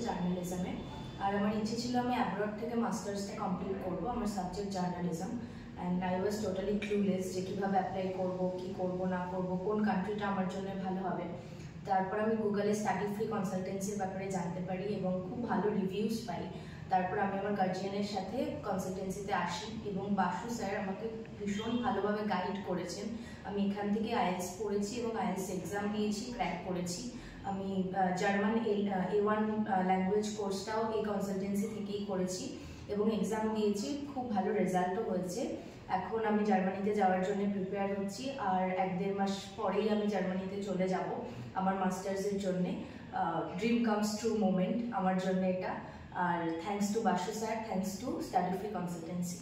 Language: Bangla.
জার্নালিজমে। আর আমার ইচ্ছে ছিল আমি অ্যাব্রড থেকে মাস্টার্সটা কমপ্লিট করবো, আমার subject journalism. And I was totally clueless যে কীভাবে অ্যাপ্লাই করবো, কী করবো না করবো, কোন কান্ট্রিটা আমার জন্য ভালো হবে। তারপর আমি গুগলে স্টাডি ফ্রি কনসালটেন্সির ব্যাপারে জানতে পারি এবং খুব ভালো রিভিউস পাই। তারপর আমি আমার গার্জিয়ানের সাথে কনসালটেন্সিতে আসি এবং বাসু স্যার আমাকে ভীষণ ভালোভাবে গাইড করেছেন। আমি এখান থেকে আইএলটিএস পড়েছি এবং আইএলটিএস এক্সাম দিয়েছি, ক্র্যাক করেছি। আমি জার্মান A1 ল্যাঙ্গুয়েজ কোর্সটাও এই কনসালটেন্সি থেকেই করেছি এবং এক্সাম দিয়েছি, খুব ভালো রেজাল্টও হয়েছে। এখন আমি জার্মানিতে যাওয়ার জন্য প্রিপেয়ার হচ্ছি, আর 1-1.5 মাস পরেই আমি জার্মানিতে চলে যাব আমার মাস্টার্সের জন্যে। ড্রিম কামস ট্রু মোমেন্ট আমার জন্য এটা। আর thanks to Basu sir, thanks to study free consultancy.